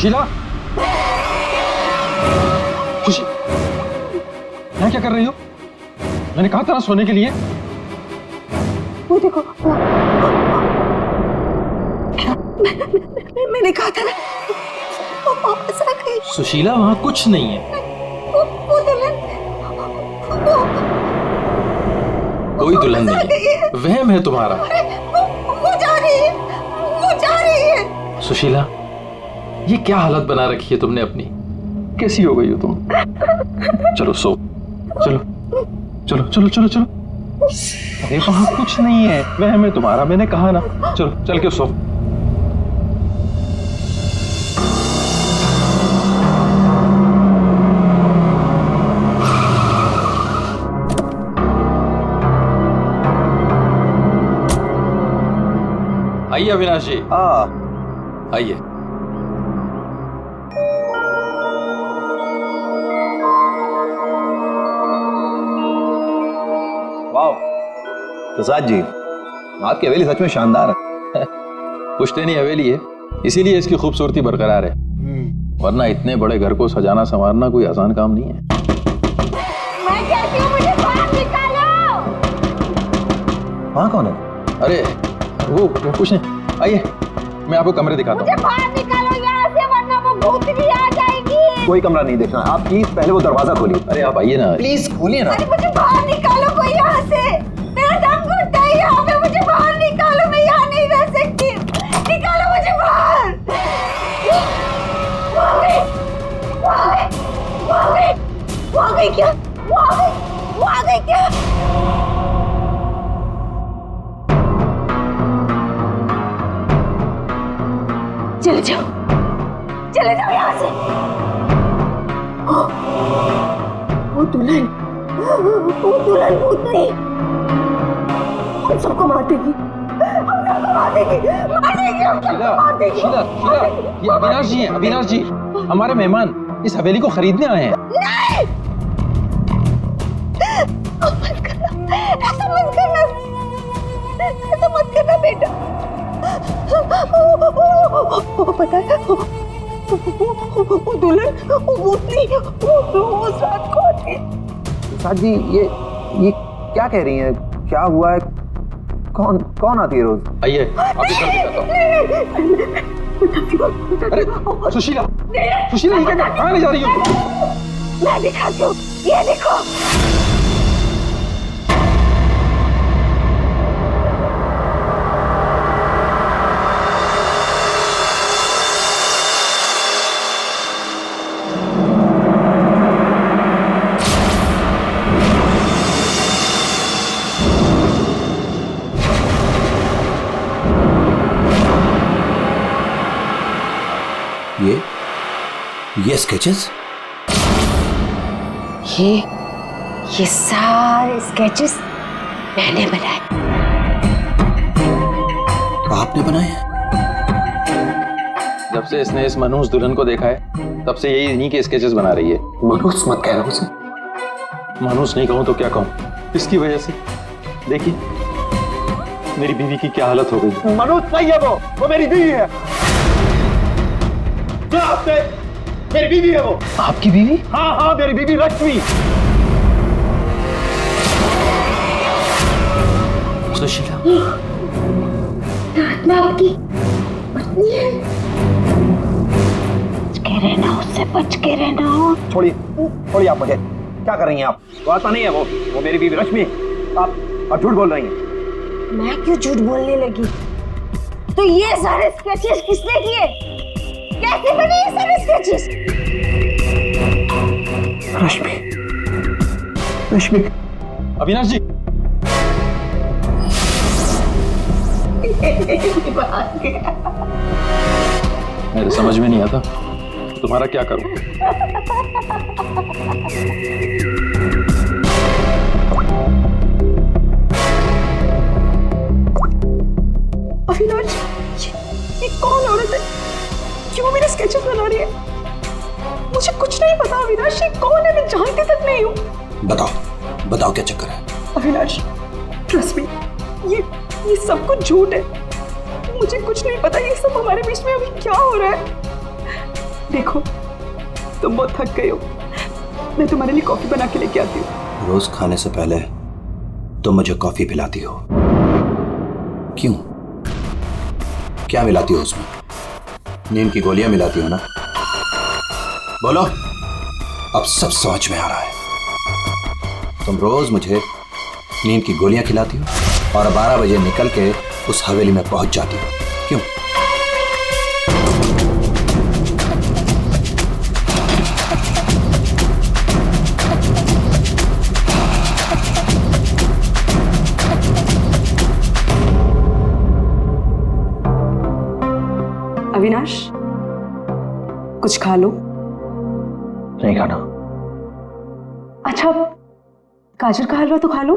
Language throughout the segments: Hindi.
सुशीला, यहाँ क्या कर रही हो? मैंने कहा था ना सोने के लिए। वो देखो, क्या मैंने कहा था ना, वो वापस आ गई। सुशीला, वहां कुछ नहीं है। वो दुल्हन, कोई दुल्हन नहीं है, वहम है तुम्हारा। वो जा रही है, वो जा रही है। सुशीला, ये क्या हालत बना रखी है तुमने अपनी? कैसी हो गई हो तुम? चलो सो, चलो चलो चलो चलो चलो। अरे वहां कुछ नहीं है, वहम है तुम्हारा, मैंने कहा ना। चलो चल के सो। आइए अविनाश जी, आइए। वाह प्रसाद जी, आपकी हवेली सच में शानदार है। पुश्तैनी हवेली है, इसीलिए इसकी खूबसूरती बरकरार है, वरना इतने बड़े घर को सजाना संवारना कोई आसान काम नहीं है। मैं कहती हूँ मुझे बाहर निकालो। वहाँ कौन है? अरे वो कुछ नहीं, आइए मैं आपको कमरे दिखाता मुझे हूँ। बाहर निकालो यहाँ से, वरना वो भूतनी आ जाएगी। कोई कमरा नहीं देखना, आप प्लीज पहले वो दरवाजा खोलिए। अरे आप आइए ना, प्लीज खोलिए ना। अरे मुझे बाहर निकालो कोई यहाँ से, मेरा दम घुटता है यहाँ पे। मुझे बाहर निकालो, मैं यहाँ नहीं रह सकती। निकालो मुझे बाहर। वो आ गई, वो आ गई, वो आ गई, वो आ गई क्या? वो आ गई, वो आ गई क्या? चले जाओ, चले जाओ यहाँ से। वो दुल्हन भूतनी हम सबको मार देगी, हम सबको मार देगी, मार देगी, हम सबको मार देगी। शीला, शीला, ये अविनाश जी हैं, अविनाश जी हमारे मेहमान इस हवेली को खरीदने आए हैं। नहीं, मत करना, ऐसा मत करना, ऐसा मत करना बेटा। वो पता है, वो दुल्हन, वो भूतनी, वो रात को आती है। प्रसाद जी, ये क्या कह रही हैं? क्या हुआ है? कौन आती है रोज? आइए आपको घर दिखाता हूँ। अरे सुशीला, सुशीला ये क्या, कहाँ ले जा रही हो? मैं दिखाती हूँ, ये देखो। ये स्केचेस? ये सारे स्केचेस मैंने बनाए। आपने बनाए? जब से इसने इस मनहूस दुल्हन को देखा है, तब से यही इन्हीं के स्केचेस बना रही है। मनहूस मत कहना उसे। मनहूस नहीं कहूं तो क्या कहूं, इसकी वजह से देखिए मेरी बीवी की क्या हालत हो गई। मनहूस नहीं है वो मेरी बीवी है। क्या आपने? मेरी बीवी है वो। आपकी बीवी? हाँ, मेरी बीवी लक्ष्मी। सुशीला, आत्मा आपकी पत्नी है। बच के रहना, उससे बच के रहना। छोड़िए आप मुझे। क्या कर रही हैं आप? वो आत्मा नहीं है वो मेरी बीवी लक्ष्मी। आप झूठ बोल रही हैं। मैं क्यों झूठ बोलने लगी? तो ये सारे स्केचेस किसने किए? कैसे बने ये सारे स्केचेस? रश्मि। अविनाश जी। मेरे समझ में नहीं आता तुम्हारा क्या करूं। अविनाश, ये कौन औरत है जो मेरे स्केचेस बना रही है? मुझे कुछ नहीं पता अविनाश, ये कौन है? मैं जानती तक नहीं हूँ। बताओ क्या चक्कर है? अविनाश, ट्रस्ट मी, ये सब कुछ झूठ है। मुझे कुछ नहीं पता ये सब हमारे बीच में अभी क्या हो रहा है। देखो तुम बहुत थक गए हो, मैं तुम्हारे लिए कॉफी बना के लेके आती हूँ। रोज खाने से पहले तुम मुझे कॉफी पिलाती हो, क्यों? क्या मिलाती हो उसमें? नींद की गोलियां मिलाती हो ना? बोलो, अब सब समझ में आ रहा है। तुम रोज मुझे नींद की गोलियां खिलाती हो और 12 बजे निकल के उस हवेली में पहुंच जाती हो, क्यों? अविनाश, कुछ खा लो। नहीं खाना। अच्छा, गाजर का हलवा तो खा लो।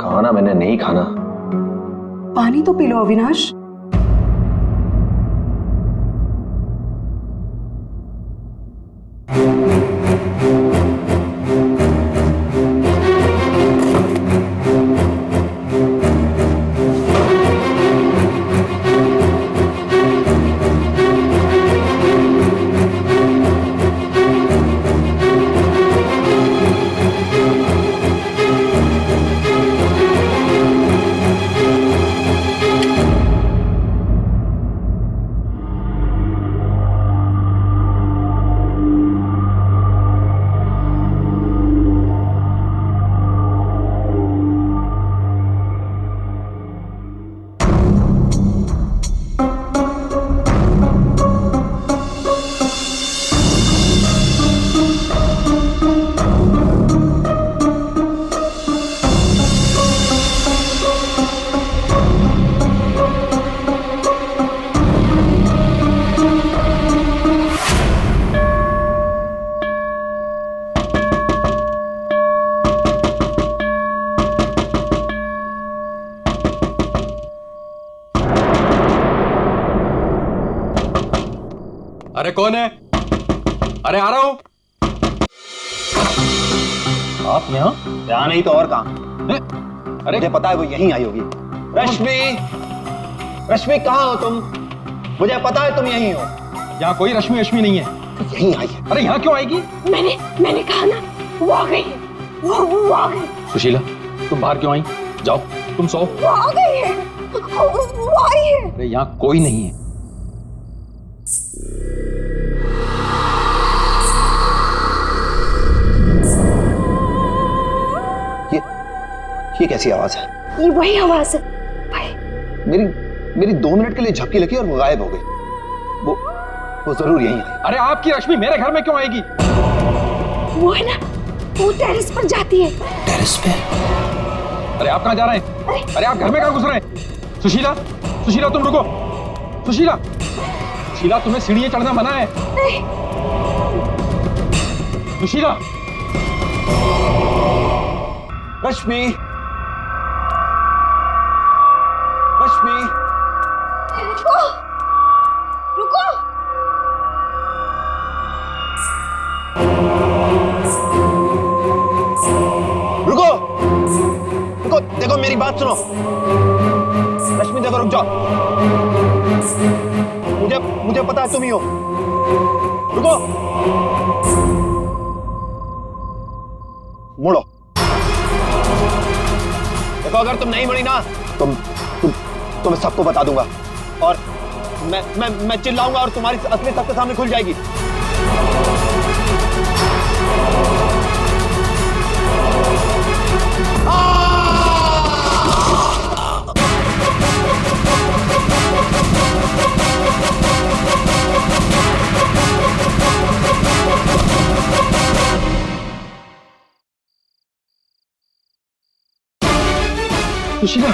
खाना मैंने नहीं खाना। पानी तो पी लो अविनाश। अरे कौन है? अरे आ रहा हूं। आप यहाँ नहीं तो और कहाँ? अरे मुझे पता है वो यहीं आई होगी। रश्मि, रश्मि कहाँ हो तुम? मुझे पता है तुम यहीं हो। यहाँ कोई रश्मि रश्मि नहीं है। यहीं आई है। अरे यहाँ क्यों आएगी? मैंने कहा ना, वो आ गई है। वो आ गई। सुशीला, तुम बाहर क्यों आई? जाओ, तुम सो। वो आ गई है। वो आई है। अरे यहाँ कोई नहीं है। ये कैसी आवाज है? ये वही आवाज है। मेरी 2 मिनट के लिए झपकी लगी और वो गायब हो गई। वो जरूर यहीं आई। अरे आपकी रश्मि मेरे घर में क्यों आएगी? वो है ना, वो टेरेस पर जाती है। टेरेस पे? अरे आप कहाँ जा रहे हैं? अरे आप घर में कहाँ घुस रहे हैं? सुशीला, सुशीला तुम रुको। सुशीला, सुशीला तुम्हें सीढ़ियां चढ़ना मना है। नहीं। सुशीला। रश्मि, रश्मि, रुको, रुको। रुको, रुको, देखो मेरी बात सुनो। रश्मि देखो, रुक जाओ। मुझे पता है तुम ही हो। रुको, मुड़ो। देखो अगर तुम नहीं मुड़ी ना, तो मैं सबको बता दूंगा और मैं चिल्लाऊंगा और तुम्हारी असली सबके सामने खुल जाएगी। सुशीला,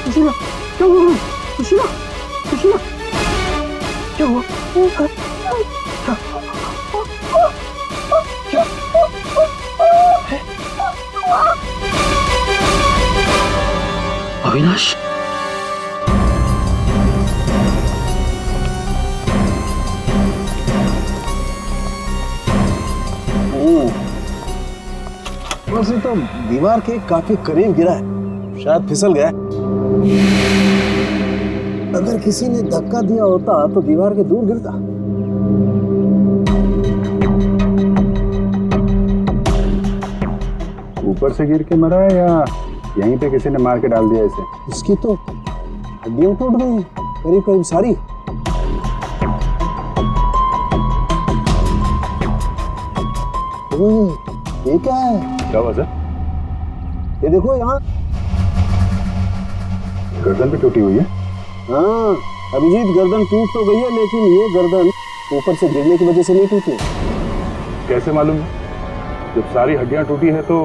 सुशीला, क्या हुआ? सुशीला, सुशीला, क्या हुआ? क्या? अविनाश, वैसे तो दीवार के काफी करीब गिरा है, शायद फिसल गया। अगर किसी ने धक्का दिया होता तो दीवार के दूर गिरता। ऊपर से गिर के मरा है या यहीं पे किसी ने मार के डाल दिया इसे? इसकी तो हड्डियां टूट गई हैं, करीब करीब सारी। ओए, ये क्या है? क्या हुआ सर? ये देखो यहाँ। गर्दन भी टूटी हुई है। हाँ अभिजीत, गर्दन टूट तो गई है लेकिन ये गर्दन ऊपर से गिरने की वजह से नहीं टूटी। कैसे मालूम? जब सारी हड्डियां टूटी है तो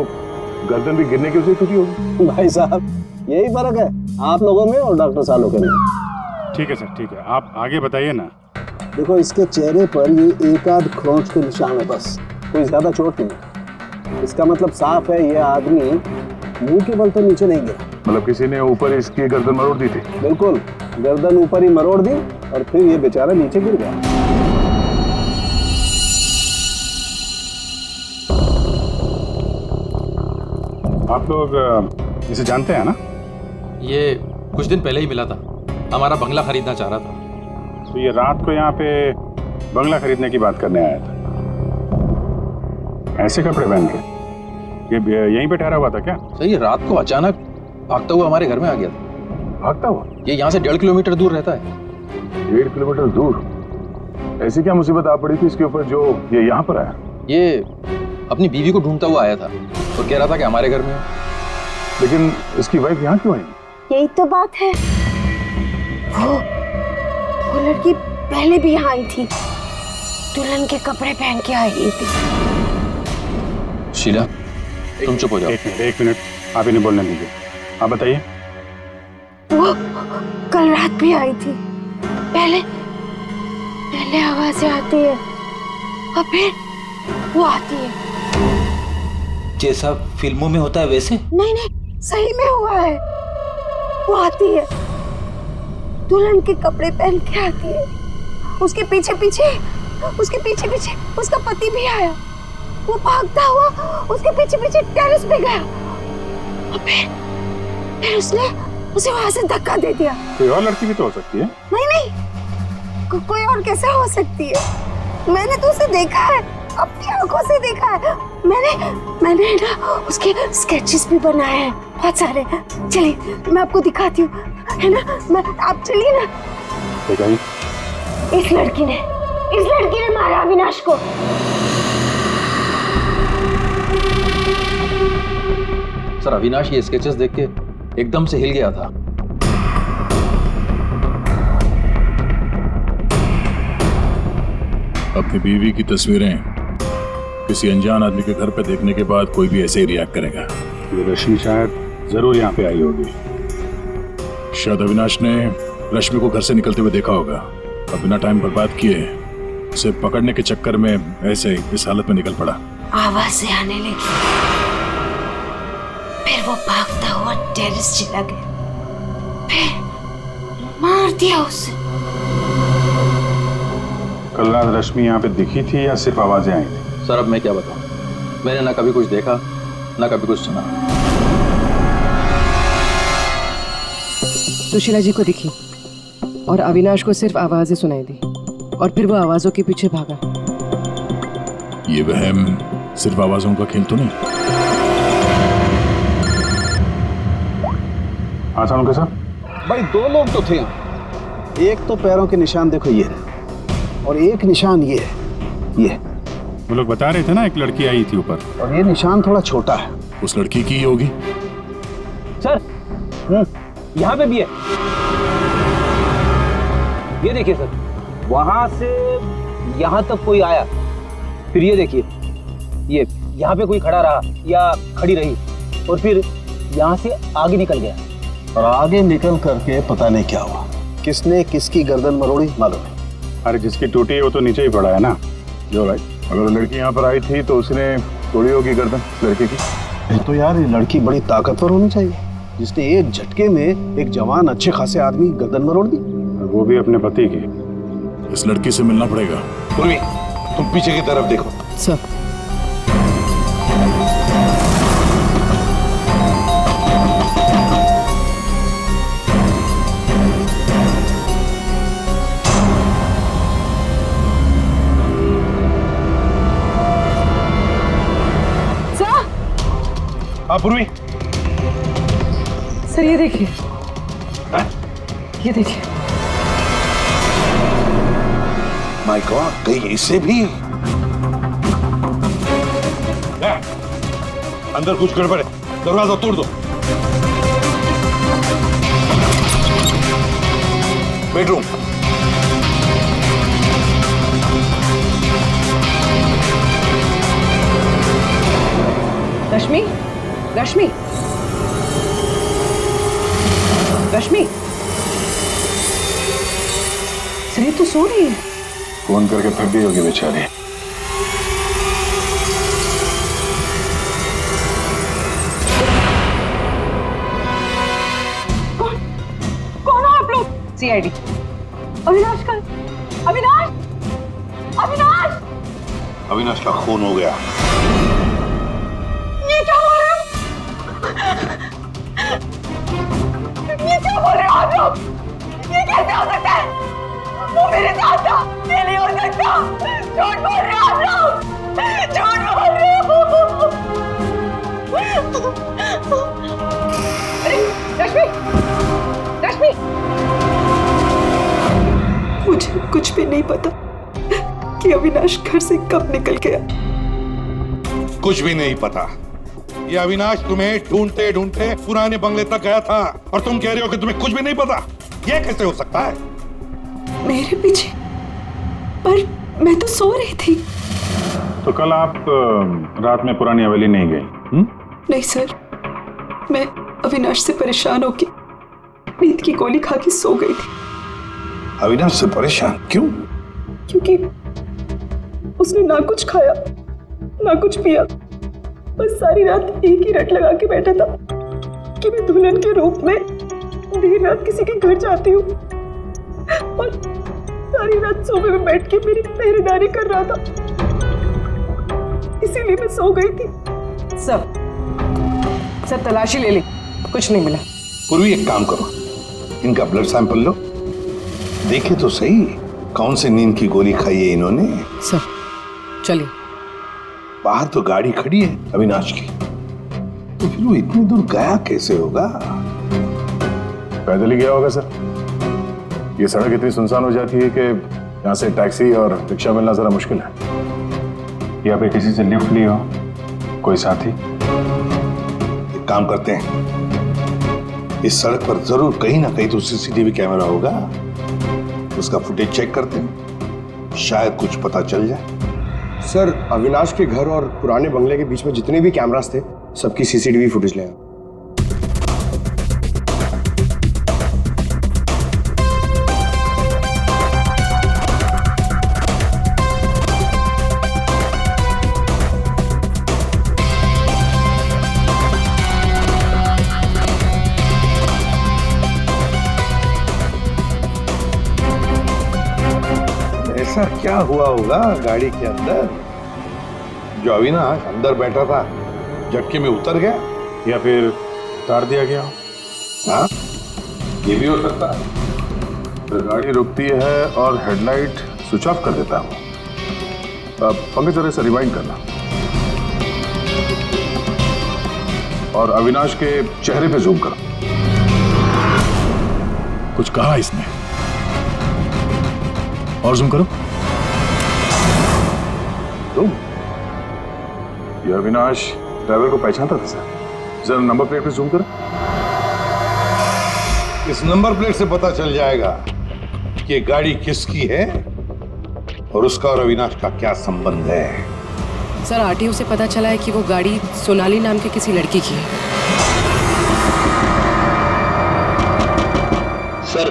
गर्दन भी गिरने की वजह से टूटी होगी। भाई साहब यही फर्क है आप लोगों में और डॉक्टर सालों के में। ठीक है सर, ठीक है, आप आगे बताइए ना। देखो इसके चेहरे पर ये एक आध खरोंच के निशान है, बस कोई ज्यादा चोट नहीं। इसका मतलब साफ है ये आदमी मुंह के बल तो नीचे नहीं गिरा। मतलब किसी ने ऊपर इसकी गर्दन मरोड़ दी थी? बिल्कुल, गर्दन ऊपर ही मरोड़ दी और फिर ये बेचारा नीचे गिर गया। आप लोग इसे जानते हैं ना? ये कुछ दिन पहले ही मिला था, हमारा बंगला खरीदना चाह रहा था। तो ये रात को यहाँ पे बंगला खरीदने की बात करने आया था। ऐसे कपड़े पहन के ये यहीं पे ठहरा हुआ था क्या? सही है, रात को अचानक भागता हुआ हमारे घर में आ गया था। भागता हुआ? ये यहाँ से 1.5 किलोमीटर दूर रहता है। 1.5 किलोमीटर दूर? ऐसी क्या मुसीबत आ पड़ी थी इसके ऊपर जो ये यहाँ पर आया? ये अपनी बीवी को ढूंढता हुआ आया था और कह रहा था कि हमारे घर में है। लेकिन इसकी वाइफ यहाँ क्यों आई? यही तो बात है, वो लड़की पहले भी यहाँ आई थी, दुल्हन के कपड़े पहन के आई थी। शीला तुम चुप हो जाओ। एक मिनट, आप इन्हें बोलने दीजिए। आप बताइए। वो कल रात भी आई थी, पहले आवाजें आती है और फिर वो आती है। जैसा फिल्मों में होता है वैसे? नहीं, सही में हुआ है। वो आती है, दुल्हन के कपड़े पहन के आती है, उसके पीछे पीछे उसका पति भी आया। वो भागता हुआ उसके पीछे पीछे टेरेस पे गया और फिर उसने उसे वहां से धक्का दे दिया। कोई और लड़की भी तो हो सकती है। नहीं, कोई और कैसे हो सकती है? मैंने तो उसे देखा है, अपनी आंखों से देखा है। मैंने ना उसके स्केचेस भी बनाए हैं बहुत सारे। चलिए मैं आपको दिखाती हूँ, है ना? आप चलिए ना। दिखाइए। इस लड़की ने मारा अविनाश को। सर अविनाश ये स्केचेस देख के एकदम से हिल गया था। अपनी बीवी की तस्वीरें किसी अनजान आदमी के घर पे देखने के बाद कोई भी ऐसे ही रिएक्ट करेगा। ये रश्मि शायद जरूर यहाँ पे आई होगी। शायद अविनाश ने रश्मि को घर से निकलते हुए देखा होगा और बिना टाइम बर्बाद किए उसे पकड़ने के चक्कर में ऐसे इस हालत में निकल पड़ा। आवाजें आने लगी, फिर वो भागता हुआ टेरेस चला गया, फिर मार दिया उसे। कल रात रश्मि यहाँ पे दिखी थी या सिर्फ आवाजें आई थी? सर अब मैं क्या बताऊं, मैंने ना कभी कुछ देखा ना कभी कुछ सुना। सुशीला जी को दिखी और अविनाश को सिर्फ आवाजें सुनाई दी और फिर वो आवाजों के पीछे भागा। ये वहम सिर्फ आवाजों का खेल तो नहीं? हाँ सानुका साहब। भाई 2 लोग तो थे यहाँ। एक तो पैरों के निशान देखो ये है और एक निशान ये है, ये। वो लोग बता रहे थे ना एक लड़की आई थी ऊपर, और ये निशान थोड़ा छोटा है। उस लड़की की ही होगी। सर यहाँ पे भी है, ये देखिए सर, वहां से यहाँ तक कोई आया, फिर ये देखिए, ये यहाँ पे कोई खड़ा रहा या खड़ी रही और फिर यहाँ से आगे निकल गया। और आगे निकल करके पता नहीं क्या हुआ, किसने किसकी गर्दन मरोड़ी मालूम नहीं। अरे जिसकी टूटी है वो तो नीचे ही पड़ा है ना। जो भाई, अगर लड़की यहाँ पर आई थी तो उसने तोड़ी होगी गर्दन लड़के की। तो यार ये लड़की बड़ी ताकतवर होनी चाहिए जिसने एक झटके में एक जवान अच्छे खासे आदमी गर्दन मरोड़ दी। वो भी अपने पति की। इस लड़की से मिलना पड़ेगा। उर्मी, तुम पीछे की तरफ देखो। सर हाँ पूर्वी। सर ये देखिए, ये देखिए। माय गॉड, कहीं इससे भी अंदर कुछ गड़बड़ है, दरवाजा तोड़ दो। बेडरूम। रश्मि, रश्मि, रश्मि, सर तो सो रही है। फोन करके थक गई होगी बेचारी। कौन हो आप लोग? सीआईडी। अविनाश का, अविनाश, अविनाश, अविनाश का खून हो गया। ये क्या बोल रहे हो? ये क्या बोल रहे हो आप लोग? ये कैसे हो सकता है? वो मेरे साथ था, ये नहीं हो सकता। झूठ बोल रहे हो आप लोग, झूठ बोल रहे हो। अरे रश्मि, रश्मि, मुझे कुछ भी नहीं पता कि अविनाश घर से कब निकल गया। कुछ भी नहीं पता। ये अविनाश तुम्हें ढूंढते ढूंढते पुराने बंगले तक गया था और तुम कह रहे हो कि तुम्हें कुछ भी नहीं पता। ये कैसे हो सकता है? मेरे पीछे? पर मैं तो सो रही थी। तो कल आप रात में पुरानी हवेली नहीं गई? नहीं सर, मैं अविनाश से परेशान होकर नींद की गोली खा के सो गई थी। अविनाश से परेशान क्यों? क्योंकि उसने ना कुछ खाया ना कुछ पिया, बस सारी रात एक ही रट लगा के बैठा था कि मैं दुल्हन के रूप में देर रात किसी के घर जाती हूँ, और सारी रात सोफे में बैठ के मेरी पहरेदारी कर रहा था। इसीलिए मैं सो गई थी। सब तलाशी ले ली, कुछ नहीं मिला। पूर्वी एक काम करो, इनका ब्लड सैंपल लो, देखे तो सही कौन से नींद की गोली खाई है इन्होंने। सर चलिए। बाहर तो गाड़ी खड़ी है अविनाश की, तो फिर वो इतनी दूर गया कैसे होगा? पैदल ही गया होगा सर। ये सड़क इतनी सुनसान हो जाती है कि यहाँ से टैक्सी और रिक्शा मिलना जरा मुश्किल है। या फिर किसी से लिफ्ट ली हो, कोई साथी। एक काम करते हैं, इस सड़क पर जरूर कहीं ना कहीं तो सीसीटीवी कैमरा होगा, उसका फुटेज चेक करते हैं, शायद कुछ पता चल जाए। सर, अविनाश के घर और पुराने बंगले के बीच में जितने भी कैमरास थे सबकी सीसीटीवी फुटेज ले आए। ऐसा क्या हुआ होगा गाड़ी के अंदर जो अविनाश अंदर बैठा था झटके में उतर गया, या फिर उतार दिया गया। हाँ ये भी हो सकता है। तो गाड़ी रुकती है और हेडलाइट स्विच ऑफ कर देता हूँ। पंकज जरा से रिवाइंड करना और अविनाश के चेहरे पे जूम करो। कुछ कहा इसने? और जूम करो। तुम ये अविनाश ड्राइवर को पहचानता था सर। जरा नंबर प्लेट पे जूम करो। इस नंबर प्लेट से पता चल जाएगा कि ये गाड़ी किसकी है और उसका और अविनाश का क्या संबंध है। सर आरटीओ से पता चला है कि वो गाड़ी सोनाली नाम के किसी लड़की की है। सर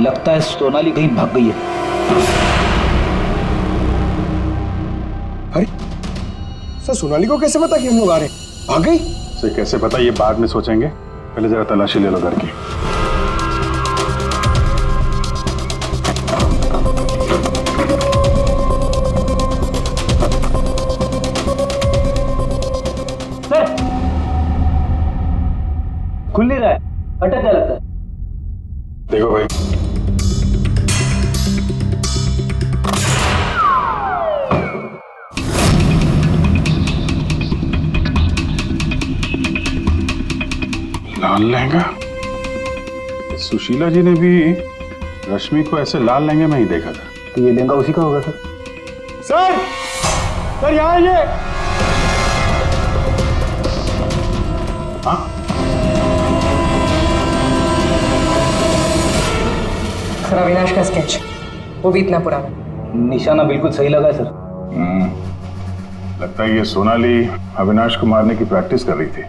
लगता है सोनाली कहीं भाग गई है। अरे सर, सोनाली को कैसे पता कि हम लोग आ रहे हैं? भाग गई? सर कैसे पता, ये बाद में सोचेंगे, पहले जरा तलाशी ले लो घर की। सर खुल नहीं रहा है, अटक गया लगता है। देखो भाई, लाल लहंगा? सुशीला जी ने भी रश्मि को ऐसे लाल लहंगे में ही देखा था। तो ये लहंगा उसी का होगा सर। सर यहाँ आइए। हाँ सर, अविनाश का स्केच, वो भी इतना पुराना। निशाना बिल्कुल सही लगा है सर। लगता है ये सोनाली अविनाश को मारने की प्रैक्टिस कर रही थी।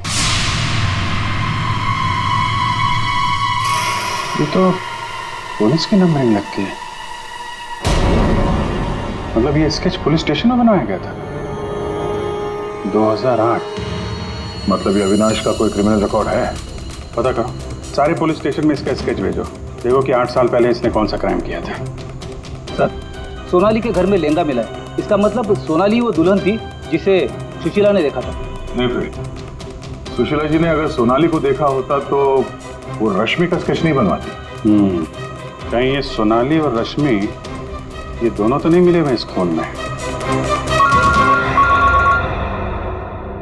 ये तो पुलिस की नंबरिंग लगती है। मतलब ये स्केच पुलिस स्टेशन में बनाया गया था 2008। मतलब ये अविनाश का कोई क्रिमिनल रिकॉर्ड है? पता करो, सारे पुलिस स्टेशन में इसका स्केच भेजो, देखो कि 8 साल पहले इसने कौन सा क्राइम किया था। सर, सोनाली के घर में लहंगा मिला है, इसका मतलब सोनाली वो दुल्हन थी जिसे सुशीला ने देखा था। नहीं फिर सुशीला जी ने अगर सोनाली को देखा होता तो वो रश्मि का स्केच नहीं बनवाती। कहीं ये सोनाली और रश्मि ये दोनों तो नहीं मिले हुए इस खून में?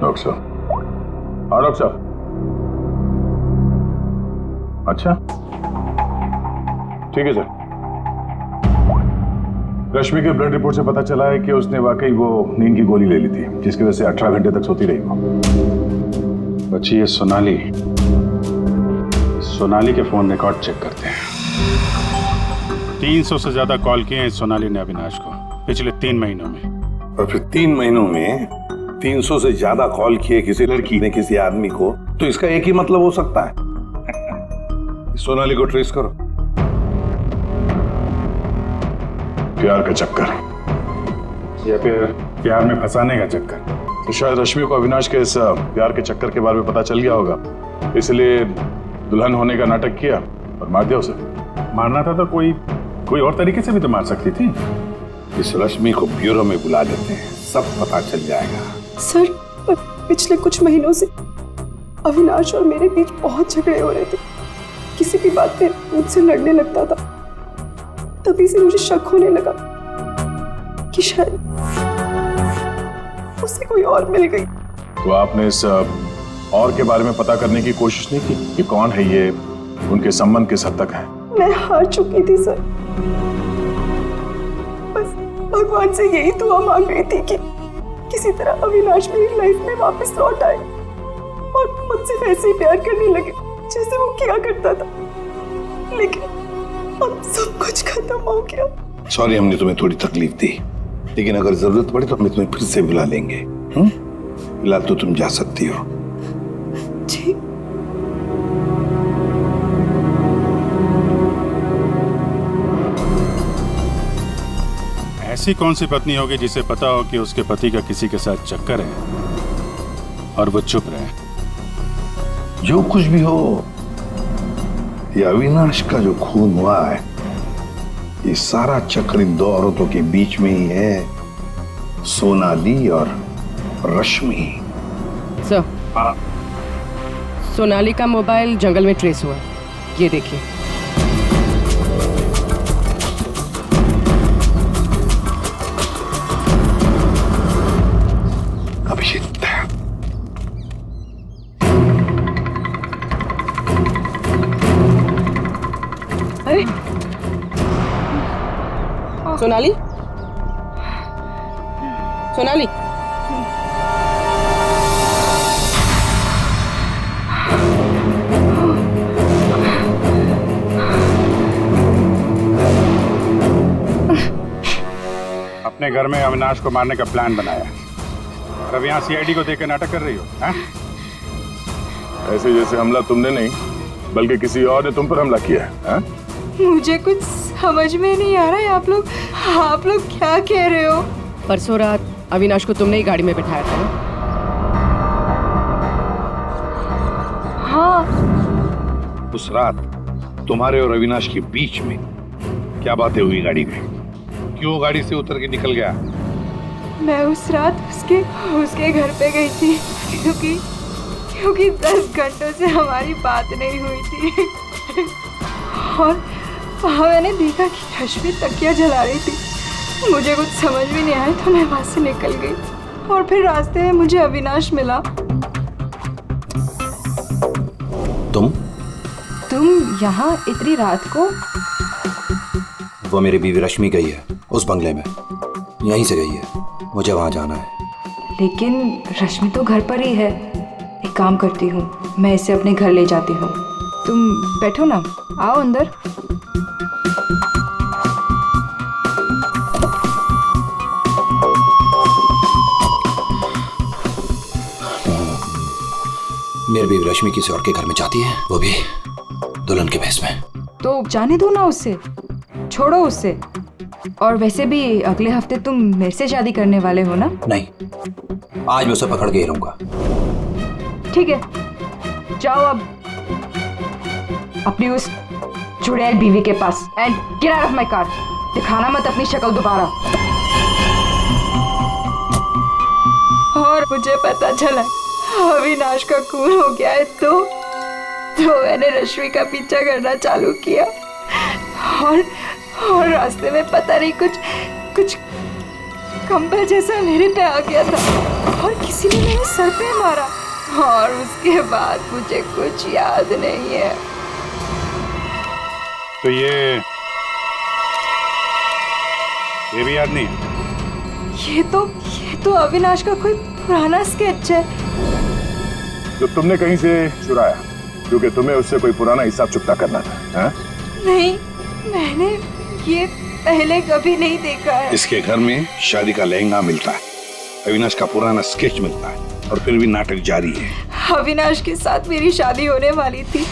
डॉक्टर साहब। हाँ डॉक्टर साहब। अच्छा ठीक है सर। रश्मि के ब्लड रिपोर्ट से पता चला है कि उसने वाकई वो नींद की गोली ले ली थी, जिसकी वजह से 18 घंटे तक सोती रही वो। बच्ची ये सोनाली के फोन रिकॉर्ड चेक करते हैं। 300 से ज्यादा कॉल किए हैं सोनाली ने अविनाश को पिछले 3 महीनों में। और फिर 3 महीनों में 300 से ज्यादा कॉल किए किसी लड़की ने किसी आदमी को, तो इसका एक ही मतलब हो सकता है। सोनाली को ट्रेस करो। प्यार का चक्कर या फिर प्यार में फंसाने का चक्कर। तो शायद रश्मि को अविनाश के इस प्यार के चक्कर के बारे में पता चल गया होगा, इसलिए दुल्हन होने का नाटक किया और मार दिया उसे। मारना था तो कोई और तरीके से भी तो मार सकती थी। इस रश्मि को ब्यूरो में बुला देते हैं, सब पता चल जाएगा। सर, पिछले कुछ महीनों से अविनाश और मेरे बीच बहुत झगड़े हो रहे थे। किसी भी बात पे मुझसे लड़ने लगता था। तभी से मुझे शक होने लगा कि शायद उसे कोई और मिल गई। तो आपने इस और के बारे में पता करने की कोशिश नहीं की कि कौन है ये, उनके संबंध किस हद तक है? मैं हार चुकी थी सर। बस भगवान से यही दुआ मांग रही थी कि किसी तरह अविनाश मेरी लाइफ में वापस लौट आए और मुझसे वैसे ही प्यार करने लगे जैसे वो किया करता था। लेकिन अब सब कुछ खत्म हो गया। सॉरी हमने तुम्हें थोड़ी तकलीफ दी, लेकिन अगर जरूरत पड़े तो हम तुम्हें फिर से बुला लेंगे। फिलहाल तो तुम जा सकती हो। जी। ऐसी कौन सी पत्नी होगी जिसे पता हो कि उसके पति का किसी के साथ चक्कर है और वो चुप रहे? जो कुछ भी हो, ये अविनाश का जो खून हुआ है, ये सारा चक्र इन 2 औरतों के बीच में ही है, सोनाली और रश्मि। सर, सोनाली का मोबाइल जंगल में ट्रेस हुआ, ये देखिए। अभिषेक, अरे सोनाली, सोनाली, अपने घर में अविनाश को मारने का प्लान बनाया और अब यहाँ सीआईडी को देकर नाटक कर रही हो? ऐसे जैसे हमला तुमने नहीं बल्कि किसी और ने तुम पर हमला किया है। मुझे कुछ समझ में नहीं आ रहा है। आप लोग क्या कह रहे हो? परसों रात अविनाश को तुमने ही गाड़ी में बिठाया था ना? हाँ। उस रात तुम्हारे और अविनाश के बीच में क्या बातें हुई गाड़ी में? क्यों गाड़ी से उतर के निकल गया? मैं उस रात उसके घर पे गई थी क्योंकि 10 घंटों से हमारी बात नहीं हुई थी और वहाँ मैंने देखा कि रश्मि तकिया जला रही थी। मुझे कुछ समझ भी नहीं आया तो मैं वहाँ से निकल गई और फिर रास्ते में मुझे अविनाश मिला। तुम यहाँ इतनी रात को? वो मेरी बीवी रश्मि गई है उस बंगले में, यहीं से गई है, मुझे वहां जाना है। लेकिन रश्मि तो घर पर ही है। एक काम करती हूँ, मैं इसे अपने घर ले जाती हूँ। तुम बैठो ना, आओ अंदर। मेरी बीवी रश्मि किसी और के घर में जाती है, वो भी दुल्हन के भेष में। तो जाने दो ना उसे, छोड़ो उससे। और वैसे भी अगले हफ्ते तुम मेरे से शादी करने वाले हो ना? नहीं, आज मैं उसे पकड़ के ही रहूंगा। ठीक है, जाओ अब अपनी उस चुड़ैल बीवी के पास and get out of my car. दिखाना मत अपनी शक्ल दोबारा। और मुझे पता चला अविनाश का खून हो गया है तो मैंने रश्मि का पीछा करना चालू किया और रास्ते में पता नहीं कुछ कंबल जैसा मेरे पे आ गया था और किसी ने मेरे सर पे मारा और उसके बाद मुझे कुछ याद नहीं है। तो ये भी याद नहीं है? ये तो अविनाश का कोई पुराना स्केच है जो तुमने कहीं से चुराया, क्योंकि तुम्हें उससे कोई पुराना हिसाब चुकता करना था। हा? नहीं, मैंने ये पहले कभी नहीं देखा है। इसके घर में शादी का लहंगा मिलता है, अविनाश का पुराना स्केच मिलता है और फिर भी नाटक जारी है। अविनाश के साथ मेरी शादी होने वाली थी,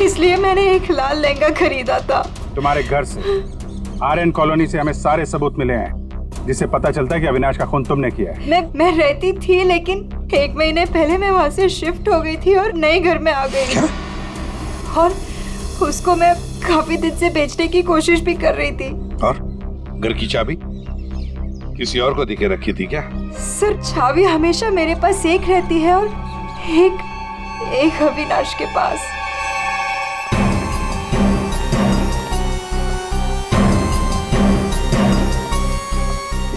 इसलिए मैंने एक लाल लहंगा खरीदा था। तुम्हारे घर से आर्यन कॉलोनी से हमें सारे सबूत मिले हैं जिससे पता चलता है कि अविनाश का खून तुमने किया है। मैं रहती थी, लेकिन 1 महीने पहले मैं वहाँ से शिफ्ट हो गई थी और नए घर में आ गई। और उसको मैं काफी दिन से बेचने की कोशिश भी कर रही थी। और घर की चाबी किसी और को दिखे रखी थी क्या? सर, चाबी हमेशा मेरे पास एक रहती है और एक अविनाश के पास।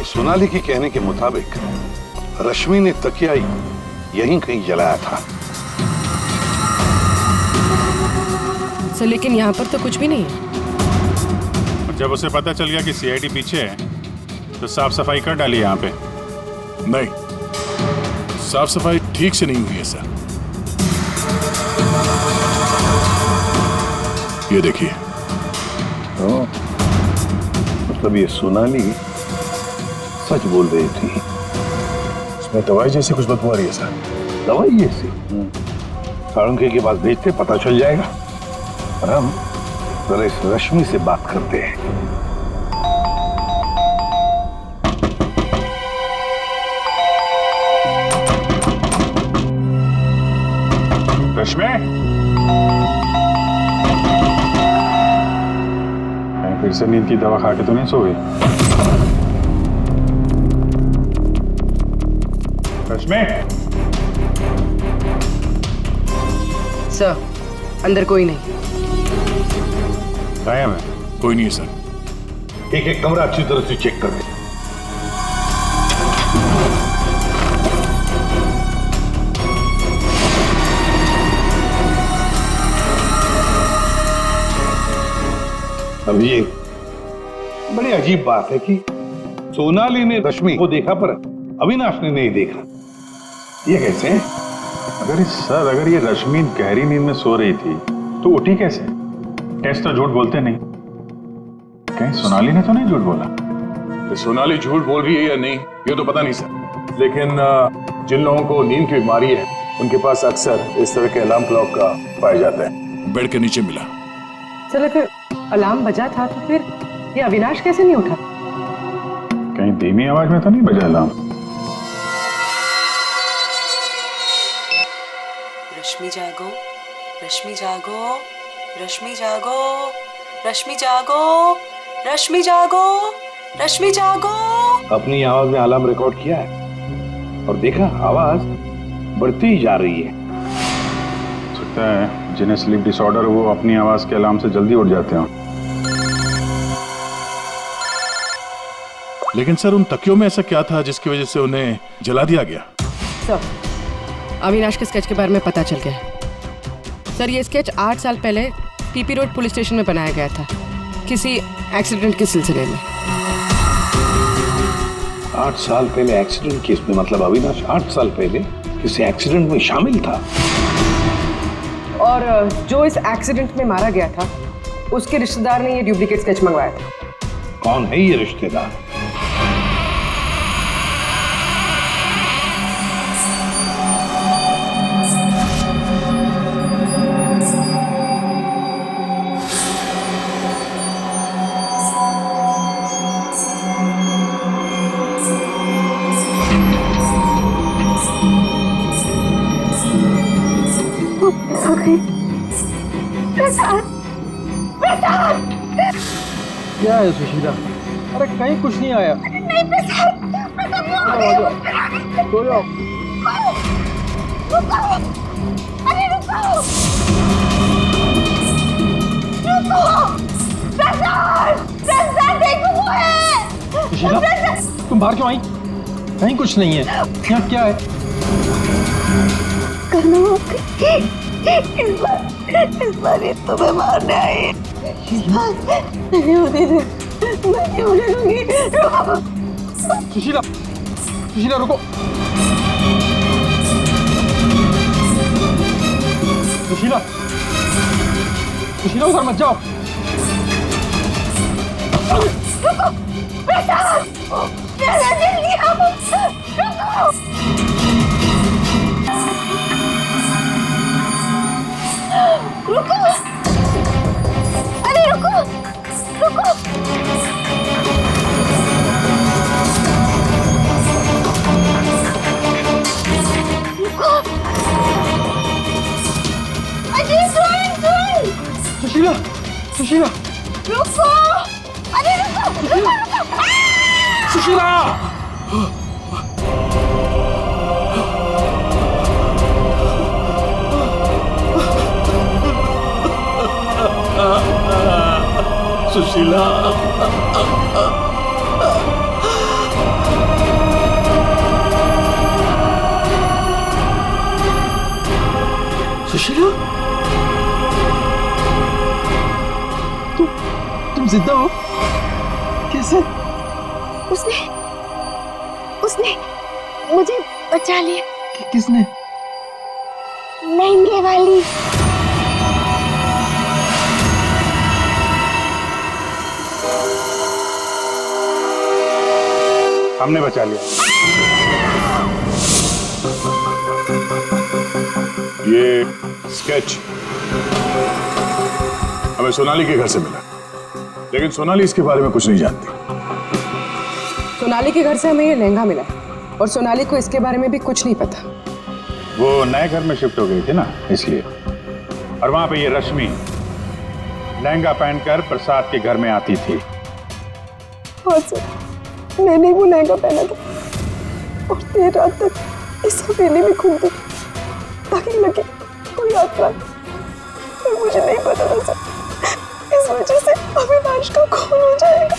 सोनाली के कहने के मुताबिक रश्मि ने तकिया यहीं कहीं जलाया था। सर, लेकिन यहाँ पर तो कुछ भी नहीं है। जब उसे पता चल गया कि सीआईडी पीछे है तो साफ सफाई कर डाली यहाँ पे। नहीं, साफ सफाई ठीक से नहीं हुई है सर। ये देखिए। मतलब ये सोनाली सच बोल रही थी। इसमें दवाई जैसी कुछ बदबू आ रही है सर। दवाई जैसी? साळुंखे के पास भेजते, पता चल जाएगा। और हम जरा इस रश्मि से बात करते हैं। रश्मि, फिर से नींद की दवा खा के तो नहीं सो गई? रश्मि, सर, अंदर कोई नहीं। गायब है? कोई नहीं है सर। एक कमरा अच्छी तरह से चेक कर ले। अब ये बड़ी अजीब बात है कि सोनाली ने रश्मि को देखा पर अविनाश ने नहीं देखा। ये कैसे? अगर ये रश्मि गहरी नींद में सो रही थी तो उठी कैसे? टेस्ट तो झूठ बोलते नहीं। कहीं सोनाली ने तो नहीं झूठ बोला? कि सोनाली झूठ बोल रही है या नहीं ये तो पता नहीं सर, लेकिन जिन लोगों को नींद की बीमारी है उनके पास अक्सर इस तरह के अलार्म क्लॉक का पाया जाता है। बेड के नीचे मिला। सर, अगर अलार्म बजा था तो फिर ये अविनाश कैसे नहीं उठा? कहीं धीमी आवाज में तो नहीं बजा अलार्म? रश्मि जागो, रश्मि जागो, रश्मि जागो, रश्मि जागो, रश्मि जागो, रश्मि जागो। अपनी आवाज में अलार्म रिकॉर्ड किया है और देखा आवाज बढ़ती ही जा रही है। सकता है जिन्हें स्लीप डिसऑर्डर वो अपनी आवाज के अलार्म से जल्दी उठ जाते हैं। लेकिन सर, उन तकियों में ऐसा क्या था जिसकी वजह से उन्हें जला दिया गया? सर, अविनाश के स्केच के बारे में पता चल गया है। सर ये स्केच 8 साल पहले पीपी रोड पुलिस स्टेशन में बनाया गया था, किसी एक्सीडेंट के सिलसिले में। 8 साल पहले एक्सीडेंट केस में, मतलब अविनाश 8 साल पहले किसी एक्सीडेंट में शामिल था। और जो इस एक्सीडेंट में मारा गया था उसके रिश्तेदार ने ये डुप्लीकेट स्केच मंगवाया था। कौन है ये रिश्तेदार? क्या है सुशीला? अरे कहीं कुछ नहीं आया। नहीं प्रसाद, सो जाओ। रुको, अरे रुको, प्रसाद, प्रसाद देखो वो है। सुशीला तुम बाहर क्यों आई? कहीं कुछ नहीं है। यहाँ क्या है? इस बार ये तुम्हें मारने आई है। नहीं होती थी, मैं नहीं होने दूंगी। सुशीला, सुशीला रुको। सुशीला, सुशीला उधर मत जाओ। रुको, प्रसाद, मेरा जल्दी आओ, रुको। रुको, अरे रुको, रुको। रुको, अरे सुन। सुशीला, सुशीला, रुको, अरे रुको, रुको, रुको। सुशीला! सुशीला, सुशीला, तुम जिंदा हो? कैसे? उसने मुझे बचा लिया। किसने? लहंगे वाली। हमने बचा लिया। ये स्केच हमें सोनाली के घर से मिला, लेकिन सोनाली इसके बारे में कुछ नहीं जानती। सोनाली के घर से हमें ये लहंगा मिला और सोनाली को इसके बारे में भी कुछ नहीं पता। वो नए घर में शिफ्ट हो गई थी ना, इसलिए। और वहां पे ये रश्मि लहंगा पहनकर प्रसाद के घर में आती थी। हाँ सर, मैंने वो लहंगा पहना था और देर रात तक इस हवेली में घूमती ताकि लगे कोई आत्मा, पर मुझे नहीं पता था सर, इस वजह से अविनाश का खून हो जाएगा।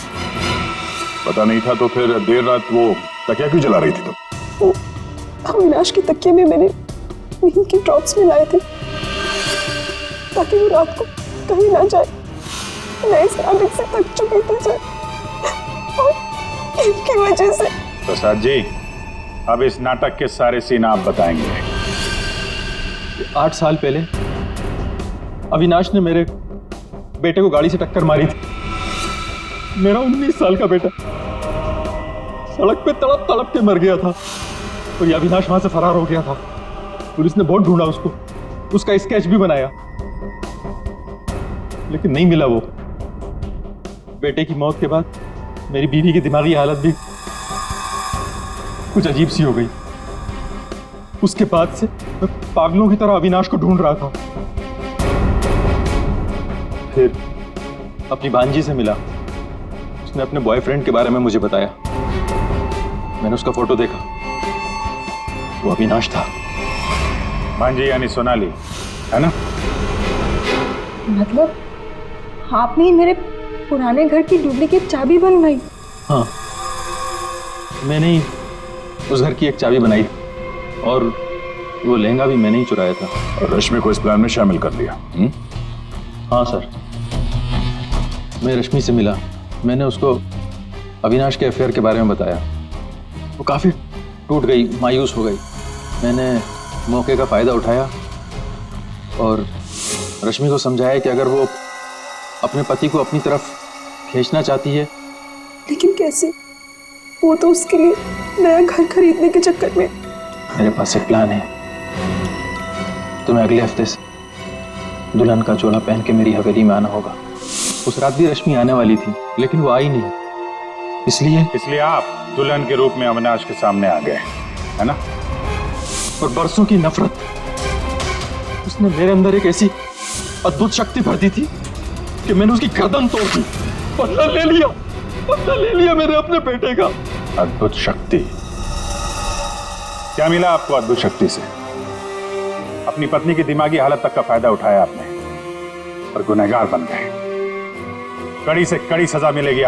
पता नहीं था तो फिर देर रात वो तकिया क्यों जला रही थी तुम? वो अविनाश के तकिए में मैंने नींद की ड्रॉप्स मिलाए थे ताकि वो रात को कहीं ना जाए। मैं इस आदत से थक चुकी थी सर, और इनकी वजह से। प्रसाद जी, अब इस नाटक के सारे सीन आप बताएंगे। 8 साल पहले अविनाश ने मेरे बेटे को गाड़ी से टक्कर मारी थी। मेरा 19 साल का बेटा सड़क पे तड़प तड़प के मर गया था और ये अविनाश वहां से फरार हो गया था। पुलिस ने बहुत ढूंढा उसको, उसका स्केच भी बनाया, लेकिन नहीं मिला वो। बेटे की मौत के बाद मेरी बीवी की दिमागी हालत भी कुछ अजीब सी हो गई। उसके बाद से मैं पागलों की तरह अविनाश को ढूंढ रहा था। फिर अपनी भांजी से मिला, उसने अपने बॉयफ्रेंड के बारे में मुझे बताया। मैंने उसका फोटो देखा, वो अविनाश था। भांजी यानी सोनाली, है ना? मतलब आपने ही मेरे पुराने घर की डुप्लीकेट चाबी बनवाई? हाँ, मैंने ही उस घर की एक चाबी बनाई और वो लहंगा भी मैंने ही चुराया था। और रश्मि को इस प्लान में शामिल कर लिया। हाँ सर, मैं रश्मि से मिला, मैंने उसको अविनाश के अफेयर के बारे में बताया। वो काफ़ी टूट गई, मायूस हो गई। मैंने मौके का फ़ायदा उठाया और रश्मि को समझाया कि अगर वो अपने पति को अपनी तरफ खींचना चाहती है। लेकिन कैसे? वो तो उसके लिए नया घर खरीदने के चक्कर में। मेरे पास एक प्लान है। तुम्हें अगले हफ्ते से दुल्हन का जोड़ा पहन के मेरी हवेली में आना होगा। उस रात भी रश्मि आने वाली थी, लेकिन वो आई नहीं। इसलिए आप दुल्हन के रूप में अविनाश के सामने आ गए, है ना? और बरसों की नफरत, उसने मेरे अंदर एक ऐसी अद्भुत शक्ति भर दी थी कि मैंने उसकी गर्दन तोड़ दी। बदला ले लिया मेरे अपने बेटे का। अद्भुत शक्ति? क्या मिला आपको अद्भुत शक्ति से? अपनी पत्नी की दिमागी हालत तक का फायदा उठाया आपने और गुनहगार बन गए। कड़ी से कड़ी सजा मिलेगी